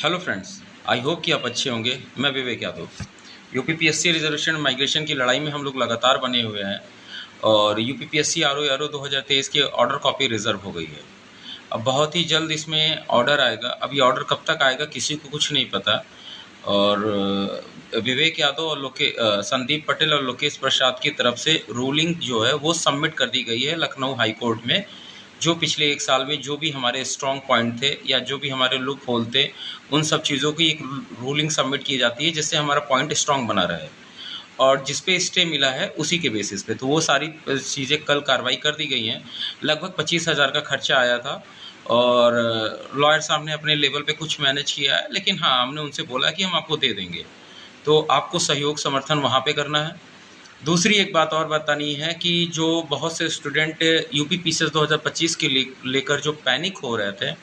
Hello friends, I hope कि आप अच्छे होंगे। मैं विवेक यादव। यूपीपीएससी रिजर्वेशन माइग्रेशन की लड़ाई में हम लोग लगातार बने हुए हैं और यूपीपीएससी आरओ 2023 की ऑर्डर कॉपी रिजर्व हो गई है। अब बहुत ही जल्द इसमें ऑर्डर आएगा। अब ये ऑर्डर कब तक आएगा किसी को कुछ नहीं पता। और विवेक यादव और संदीप पटेल और लोकेश प्रसाद की तरफ से रूलिंग जो है वो सबमिट कर दी गई है लखनऊ हाई कोर्ट में। जो पिछले एक साल में जो भी हमारे स्ट्रॉन्ग पॉइंट थे या जो भी हमारे लूप होल थे, उन सब चीज़ों की एक रूलिंग सबमिट की जाती है जिससे हमारा पॉइंट स्ट्रॉन्ग बना रहे। और जिस पे स्टे मिला है उसी के बेसिस पे तो वो सारी चीज़ें कल कार्रवाई कर दी गई हैं। लगभग 25,000 का खर्चा आया था और लॉयर साहब ने अपने लेवल पे कुछ मैनेज किया है, लेकिन हाँ, हमने उनसे बोला कि हम आपको दे देंगे। तो आपको सहयोग समर्थन वहाँ पे करना है। दूसरी एक बात और बतानी है कि जो बहुत से स्टूडेंट यूपी पीसीएस 2025 के लेकर जो पैनिक हो रहे थे,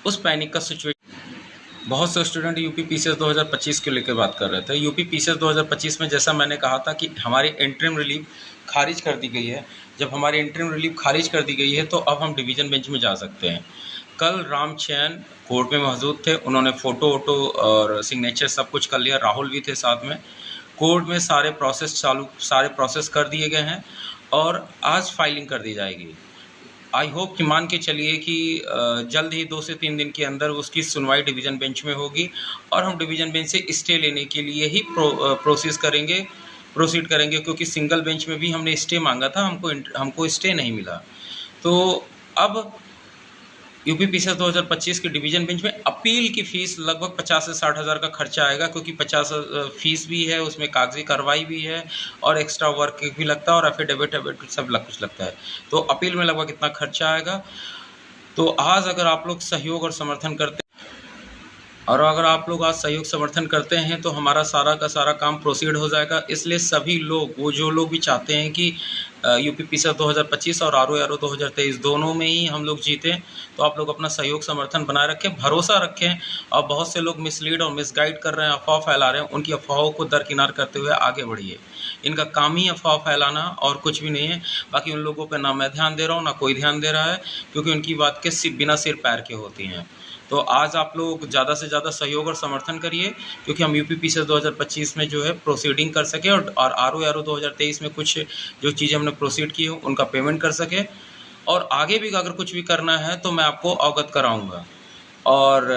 उस पैनिक का सिचुएशन बहुत से स्टूडेंट यूपी पीसीएस 2025 के लेकर बात कर रहे थे। यूपी पीसीएस 2025 में जैसा मैंने कहा था कि हमारी इंटरिम रिलीव खारिज कर दी गई है। जब हमारी इंटरिम रिलीव खारिज कर दी गई है तो अब हम डिवीज़न बेंच में जा सकते हैं। कल राम चैन कोर्ट में मौजूद थे, उन्होंने फ़ोटो वोटो और सिग्नेचर सब कुछ कर लिया। राहुल भी थे साथ में। कोर्ट में सारे प्रोसेस कर दिए गए हैं और आज फाइलिंग कर दी जाएगी। आई होप कि मान के चलिए कि जल्द ही 2 से 3 दिन के अंदर उसकी सुनवाई डिवीज़न बेंच में होगी और हम डिवीज़न बेंच से स्टे लेने के लिए ही प्रोसीड करेंगे, क्योंकि सिंगल बेंच में भी हमने स्टे मांगा था, हमको स्टे नहीं मिला। तो अब यूपी पीसीएस 2025 के डिवीज़न बेंच में अपील की फ़ीस लगभग 50 से 60 हज़ार का खर्चा आएगा, क्योंकि 50 फ़ीस भी है, उसमें कागजी कार्रवाई भी है और एक्स्ट्रा वर्क भी लगता है और एफिडेविट सब कुछ लगता है। तो अपील में लगभग इतना खर्चा आएगा। तो आज अगर आप लोग सहयोग और समर्थन करते हैं तो हमारा सारा का सारा काम प्रोसीड हो जाएगा। इसलिए सभी लोग, वो जो लोग भी चाहते हैं कि यूपी पीसीएस 2025 और आरओ 2023 दोनों में ही हम लोग जीतें, तो आप लोग अपना सहयोग समर्थन बनाए रखें, भरोसा रखें। और बहुत से लोग मिसलीड और मिसगाइड कर रहे हैं, अफवाह फैला रहे हैं, उनकी अफवाहों को दरकिनार करते हुए आगे बढ़िए। इनका काम ही अफवाह फैलाना और कुछ भी नहीं है। बाकी उन लोगों पर ना मैं ध्यान दे रहा हूँ, ना कोई ध्यान दे रहा है, क्योंकि उनकी बात के बिना सिर पैर के होती हैं। तो आज आप लोग ज़्यादा से ज़्यादा सहयोग और समर्थन करिए, क्योंकि हम यूपी पीसीएस 2025 में जो है प्रोसीडिंग कर सकें और आरओ 2023 में कुछ जो चीज़ें हमने प्रोसीड की हो उनका पेमेंट कर सकें। और आगे भी अगर कुछ भी करना है तो मैं आपको अवगत कराऊंगा। और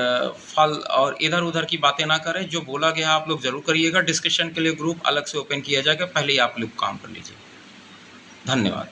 और इधर-उधर की बातें ना करें। जो बोला गया आप लोग ज़रूर करिएगा। डिस्कशन के लिए ग्रुप अलग से ओपन किया जाएगा, पहले ही आप लोग काम कर लीजिए। धन्यवाद।